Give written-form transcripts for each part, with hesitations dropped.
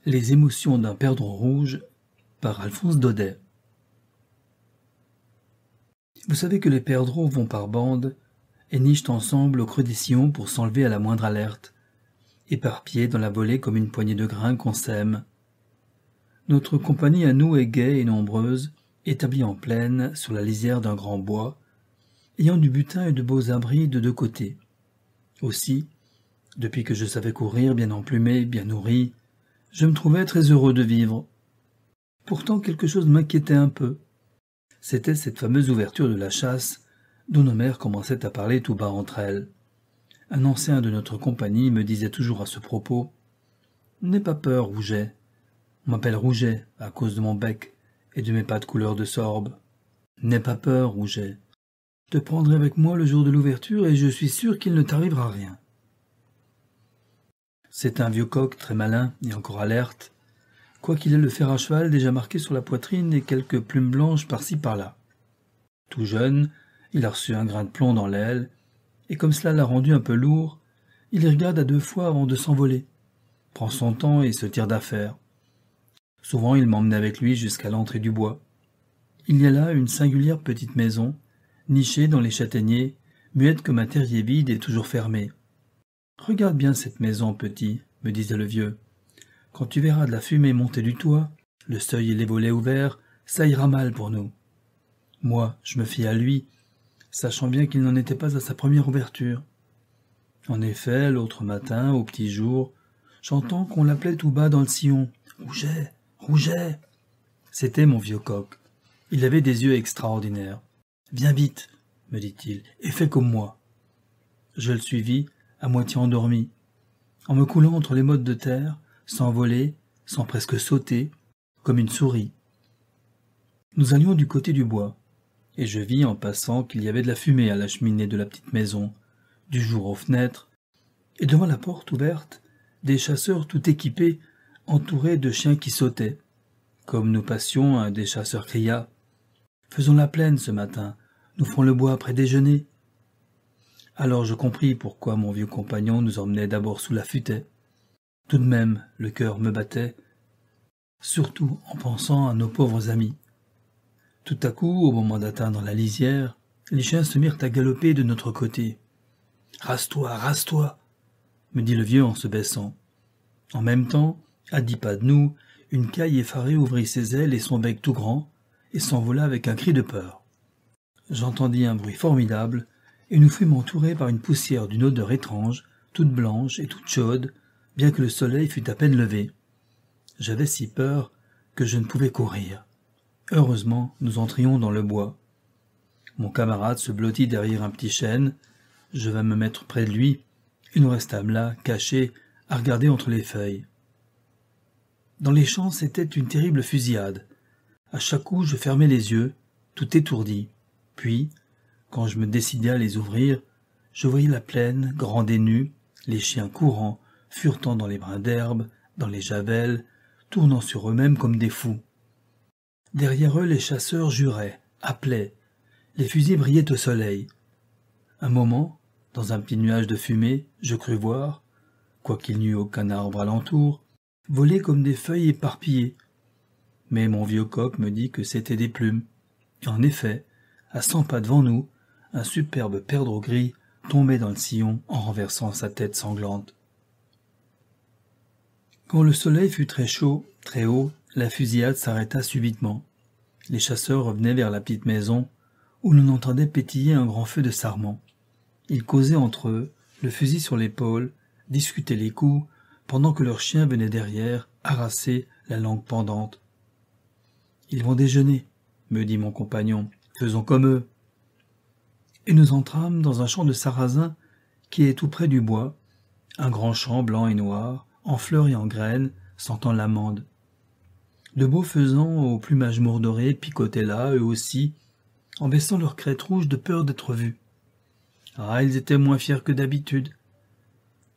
Les émotions d'un perdreau rouge par Alphonse Daudet. Vous savez que les perdreaux vont par bandes et nichent ensemble au creux des sillons pour s'enlever à la moindre alerte, éparpillés dans la volée comme une poignée de grains qu'on sème. Notre compagnie à nous est gaie et nombreuse, établie en plaine sur la lisière d'un grand bois, ayant du butin et de beaux abris de deux côtés. Aussi, depuis que je savais courir, bien emplumé, bien nourri, je me trouvais très heureux de vivre. Pourtant quelque chose m'inquiétait un peu. C'était cette fameuse ouverture de la chasse dont nos mères commençaient à parler tout bas entre elles. Un ancien de notre compagnie me disait toujours à ce propos « N'aie pas peur, Rouget. On m'appelle Rouget à cause de mon bec et de mes pattes couleur de sorbe. N'aie pas peur, Rouget. Je te prendrai avec moi le jour de l'ouverture et je suis sûr qu'il ne t'arrivera rien. » C'est un vieux coq très malin et encore alerte, quoiqu'il ait le fer à cheval déjà marqué sur la poitrine et quelques plumes blanches par-ci par-là. Tout jeune, il a reçu un grain de plomb dans l'aile, et comme cela l'a rendu un peu lourd, il y regarde à deux fois avant de s'envoler, prend son temps et se tire d'affaire. Souvent il m'emmenait avec lui jusqu'à l'entrée du bois. Il y a là une singulière petite maison, nichée dans les châtaigniers, muette comme un terrier vide et toujours fermée. « Regarde bien cette maison, petit, » me disait le vieux. « Quand tu verras de la fumée monter du toit, le seuil et les volets ouverts, ça ira mal pour nous. » Moi, je me fie à lui, sachant bien qu'il n'en était pas à sa première ouverture. En effet, l'autre matin, au petit jour, j'entends qu'on l'appelait tout bas dans le sillon. « Rouget, Rouget !» C'était mon vieux coq. Il avait des yeux extraordinaires. « Viens vite, » me dit-il, « et fais comme moi. » Je le suivis, à moitié endormi. En me coulant entre les mottes de terre, sans voler, sans presque sauter, comme une souris. Nous allions du côté du bois, et je vis en passant qu'il y avait de la fumée à la cheminée de la petite maison, du jour aux fenêtres, et devant la porte ouverte, des chasseurs tout équipés, entourés de chiens qui sautaient. Comme nous passions, un des chasseurs cria « Faisons la plaine ce matin, nous ferons le bois après déjeuner. » Alors je compris pourquoi mon vieux compagnon nous emmenait d'abord sous la futaie. Tout de même, le cœur me battait, surtout en pensant à nos pauvres amis. Tout à coup, au moment d'atteindre la lisière, les chiens se mirent à galoper de notre côté. « Rase-toi, rase-toi » me dit le vieux en se baissant. En même temps, à 10 pas de nous, une caille effarée ouvrit ses ailes et son bec tout grand, et s'envola avec un cri de peur. J'entendis un bruit formidable, et nous fûmes entourés par une poussière d'une odeur étrange, toute blanche et toute chaude, bien que le soleil fût à peine levé. J'avais si peur que je ne pouvais courir. Heureusement, nous entrions dans le bois. Mon camarade se blottit derrière un petit chêne, je vins me mettre près de lui, et nous restâmes là, cachés, à regarder entre les feuilles. Dans les champs, c'était une terrible fusillade. À chaque coup, je fermais les yeux, tout étourdi. Puis, quand je me décidai à les ouvrir, je voyais la plaine, grande et nue, les chiens courant, furetant dans les brins d'herbe, dans les javelles, tournant sur eux-mêmes comme des fous. Derrière eux, les chasseurs juraient, appelaient. Les fusils brillaient au soleil. Un moment, dans un petit nuage de fumée, je crus voir, quoiqu'il n'y eût aucun arbre alentour, voler comme des feuilles éparpillées. Mais mon vieux coq me dit que c'étaient des plumes. Et en effet, à 100 pas devant nous, un superbe perdreau gris tombait dans le sillon en renversant sa tête sanglante. Quand le soleil fut très chaud, très haut, la fusillade s'arrêta subitement. Les chasseurs revenaient vers la petite maison, où l'on entendait pétiller un grand feu de sarment. Ils causaient entre eux, le fusil sur l'épaule, discutaient les coups, pendant que leurs chiens venaient derrière, harasser la langue pendante. « Ils vont déjeuner, » me dit mon compagnon, « faisons comme eux. » Et nous entrâmes dans un champ de sarrasin qui est tout près du bois, un grand champ blanc et noir, en fleurs et en graines, sentant l'amande. De beaux faisans au plumage mordoré picotaient là, eux aussi, en baissant leurs crêtes rouges de peur d'être vus. Ah, ils étaient moins fiers que d'habitude.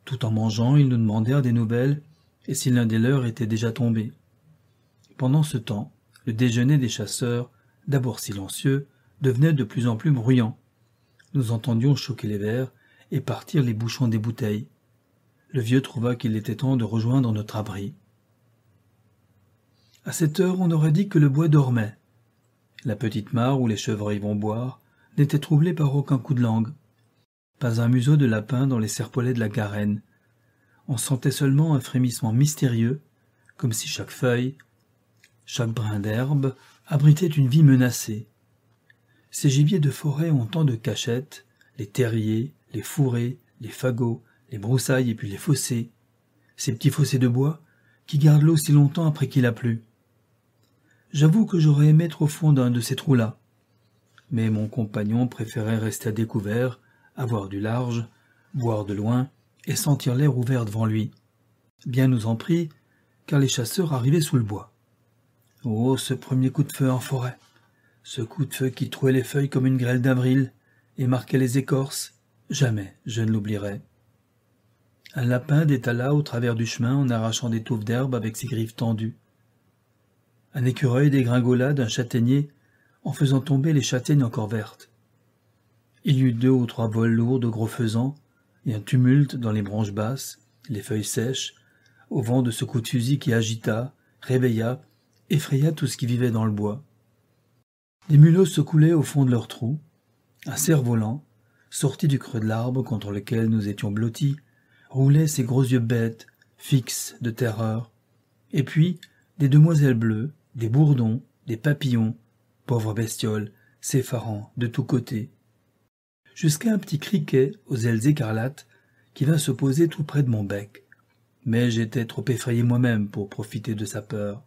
Tout en mangeant, ils nous demandèrent des nouvelles, et si l'un des leurs était déjà tombé. Pendant ce temps, le déjeuner des chasseurs, d'abord silencieux, devenait de plus en plus bruyant. Nous entendions choquer les verres et partir les bouchons des bouteilles. Le vieux trouva qu'il était temps de rejoindre notre abri. À cette heure, on aurait dit que le bois dormait. La petite mare où les chevreuils vont boire n'était troublée par aucun coup de langue. Pas un museau de lapin dans les serpolets de la Garenne. On sentait seulement un frémissement mystérieux, comme si chaque feuille, chaque brin d'herbe abritait une vie menacée. Ces gibiers de forêt ont tant de cachettes, les terriers, les fourrés, les fagots, les broussailles et puis les fossés. Ces petits fossés de bois qui gardent l'eau si longtemps après qu'il a plu. J'avoue que j'aurais aimé être au fond d'un de ces trous-là. Mais mon compagnon préférait rester à découvert, avoir du large, voir de loin et sentir l'air ouvert devant lui. Bien nous en prit, car les chasseurs arrivaient sous le bois. Oh, ce premier coup de feu en forêt! Ce coup de feu qui trouait les feuilles comme une grêle d'avril et marquait les écorces, jamais je ne l'oublierai. Un lapin détala au travers du chemin en arrachant des touffes d'herbe avec ses griffes tendues. Un écureuil dégringola d'un châtaignier en faisant tomber les châtaignes encore vertes. Il y eut 2 ou 3 vols lourds de gros faisans et un tumulte dans les branches basses, les feuilles sèches, au vent de ce coup de fusil qui agita, réveilla, effraya tout ce qui vivait dans le bois. Des mulots se coulaient au fond de leur trou. Un cerf-volant, sorti du creux de l'arbre contre lequel nous étions blottis, roulait ses gros yeux bêtes, fixes de terreur. Et puis, des demoiselles bleues, des bourdons, des papillons, pauvres bestioles, s'effarant de tous côtés. Jusqu'à un petit criquet aux ailes écarlates qui vint se poser tout près de mon bec. Mais j'étais trop effrayé moi-même pour profiter de sa peur.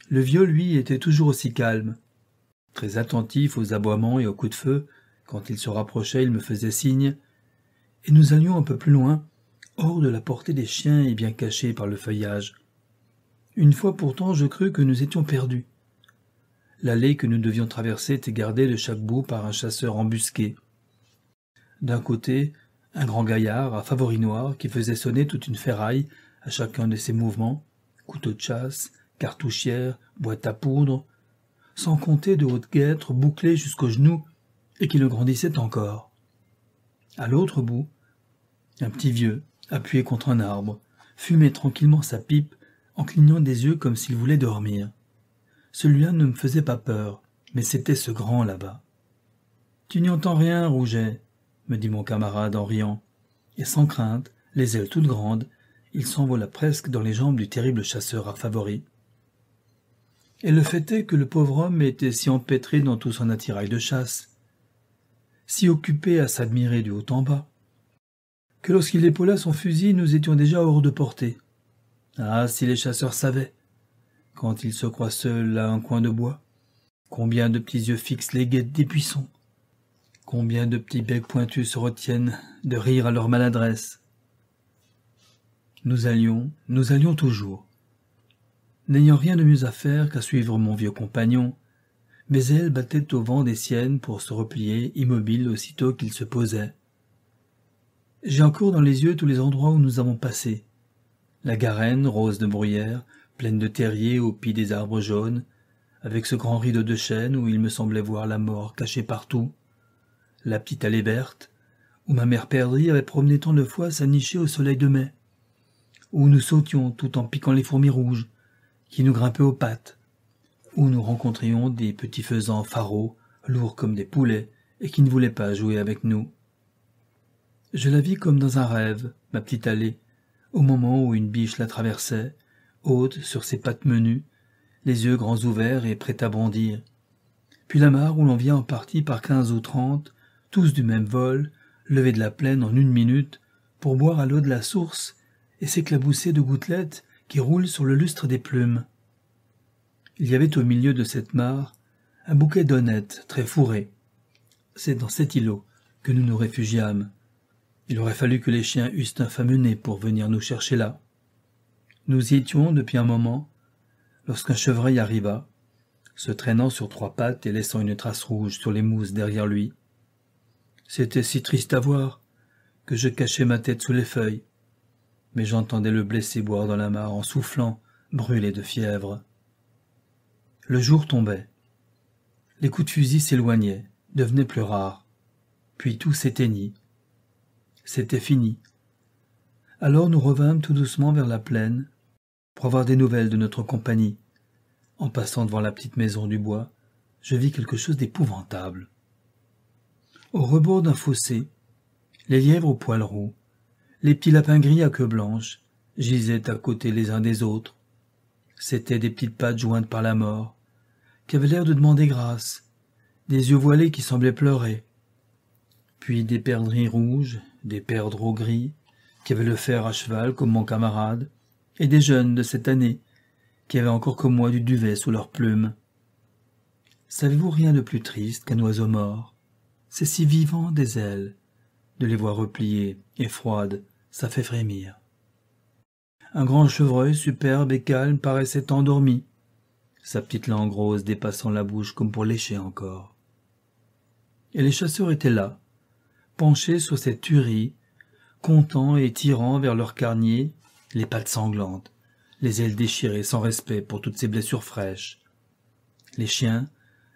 Le vieux, lui, était toujours aussi calme. Très attentif aux aboiements et aux coups de feu, quand il se rapprochait, il me faisait signe, et nous allions un peu plus loin, hors de la portée des chiens et bien cachés par le feuillage. Une fois pourtant, je crus que nous étions perdus. L'allée que nous devions traverser était gardée de chaque bout par un chasseur embusqué. D'un côté, un grand gaillard à favoris noirs qui faisait sonner toute une ferraille à chacun de ses mouvements, couteau de chasse, cartouchière, boîte à poudre, sans compter de hautes guêtres bouclées jusqu'aux genoux et qui le grandissaient encore. À l'autre bout, un petit vieux, appuyé contre un arbre, fumait tranquillement sa pipe en clignant des yeux comme s'il voulait dormir. Celui-là ne me faisait pas peur, mais c'était ce grand là-bas. « Tu n'y entends rien, Rouget ?» me dit mon camarade en riant, et sans crainte, les ailes toutes grandes, il s'envola presque dans les jambes du terrible chasseur à favoris. Et le fait est que le pauvre homme était si empêtré dans tout son attirail de chasse, si occupé à s'admirer du haut en bas, que lorsqu'il épaula son fusil, nous étions déjà hors de portée. Ah, si les chasseurs savaient, quand ils se croient seuls à un coin de bois, combien de petits yeux fixes les guettent des buissons, combien de petits becs pointus se retiennent de rire à leur maladresse. Nous allions toujours. N'ayant rien de mieux à faire qu'à suivre mon vieux compagnon, mes ailes battaient au vent des siennes pour se replier immobile aussitôt qu'il se posait. J'ai encore dans les yeux tous les endroits où nous avons passé. La Garenne, rose de bruyère, pleine de terriers au pied des arbres jaunes, avec ce grand rideau de chêne où il me semblait voir la mort cachée partout. La petite allée verte, où ma mère perdrix avait promené tant de fois sa nichée au soleil de mai, où nous sautions tout en piquant les fourmis rouges, qui nous grimpaient aux pattes, où nous rencontrions des petits faisans pharaons, lourds comme des poulets, et qui ne voulaient pas jouer avec nous. Je la vis comme dans un rêve, ma petite allée, au moment où une biche la traversait, haute sur ses pattes menues, les yeux grands ouverts et prêts à bondir. Puis la mare où l'on vient en partie par 15 ou 30, tous du même vol, levés de la plaine en 1 minute, pour boire à l'eau de la source et s'éclabousser de gouttelettes qui roulent sur le lustre des plumes. Il y avait au milieu de cette mare un bouquet d'honnettes très fourrés. C'est dans cet îlot que nous nous réfugiâmes. Il aurait fallu que les chiens eussent un fameux nez pour venir nous chercher là. Nous y étions depuis un moment, lorsqu'un chevreuil arriva, se traînant sur 3 pattes et laissant une trace rouge sur les mousses derrière lui. C'était si triste à voir que je cachai ma tête sous les feuilles, mais j'entendais le blessé boire dans la mare en soufflant, brûlé de fièvre. Le jour tombait. Les coups de fusil s'éloignaient, devenaient plus rares. Puis tout s'éteignit. C'était fini. Alors nous revînmes tout doucement vers la plaine, pour avoir des nouvelles de notre compagnie. En passant devant la petite maison du bois, je vis quelque chose d'épouvantable. Au rebord d'un fossé, les lièvres aux poils roux, les petits lapins gris à queue blanche, gisaient à côté les uns des autres. C'étaient des petites pattes jointes par la mort, qui avaient l'air de demander grâce, des yeux voilés qui semblaient pleurer, puis des perdrix rouges, des perdreaux gris, qui avaient le fer à cheval comme mon camarade, et des jeunes de cette année, qui avaient encore comme moi du duvet sous leurs plumes. Savez-vous rien de plus triste qu'un oiseau mort? C'est si vivant des ailes. De les voir repliées et froides, ça fait frémir. Un grand chevreuil superbe et calme paraissait endormi, sa petite langue rose dépassant la bouche comme pour lécher encore. Et les chasseurs étaient là, penchés sur cette tuerie, contents et tirant vers leur carnier les pattes sanglantes, les ailes déchirées sans respect pour toutes ces blessures fraîches. Les chiens,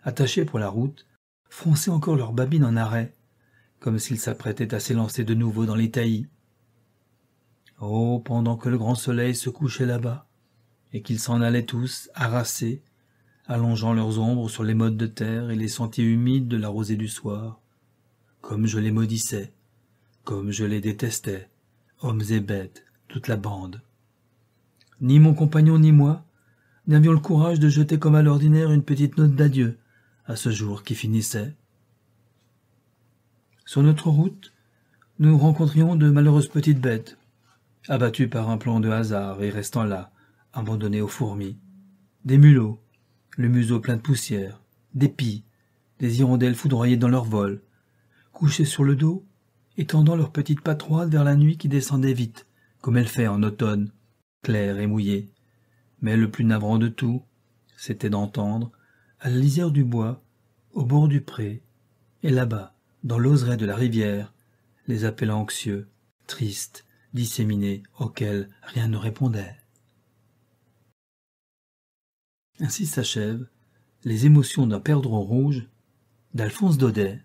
attachés pour la route, fronçaient encore leurs babines en arrêt, comme s'ils s'apprêtaient à s'élancer de nouveau dans les taillis. Oh, pendant que le grand soleil se couchait là-bas, et qu'ils s'en allaient tous, harassés, allongeant leurs ombres sur les mottes de terre et les sentiers humides de la rosée du soir, comme je les maudissais, comme je les détestais, hommes et bêtes, toute la bande. Ni mon compagnon ni moi n'avions le courage de jeter comme à l'ordinaire une petite note d'adieu à ce jour qui finissait. Sur notre route, nous rencontrions de malheureuses petites bêtes, abattues par un plan de hasard et restant là, abandonnées aux fourmis. Des mulots, le museau plein de poussière, des pies, des hirondelles foudroyées dans leur vol, couchées sur le dos, étendant leurs petites pattes roides vers la nuit qui descendait vite, comme elle fait en automne, claire et mouillée. Mais le plus navrant de tout, c'était d'entendre, à la lisière du bois, au bord du pré, et là-bas, dans l'oseraie de la rivière, les appels anxieux, tristes, disséminés, auxquels rien ne répondait. Ainsi s'achèvent les émotions d'un perdreau rouge d'Alphonse Daudet.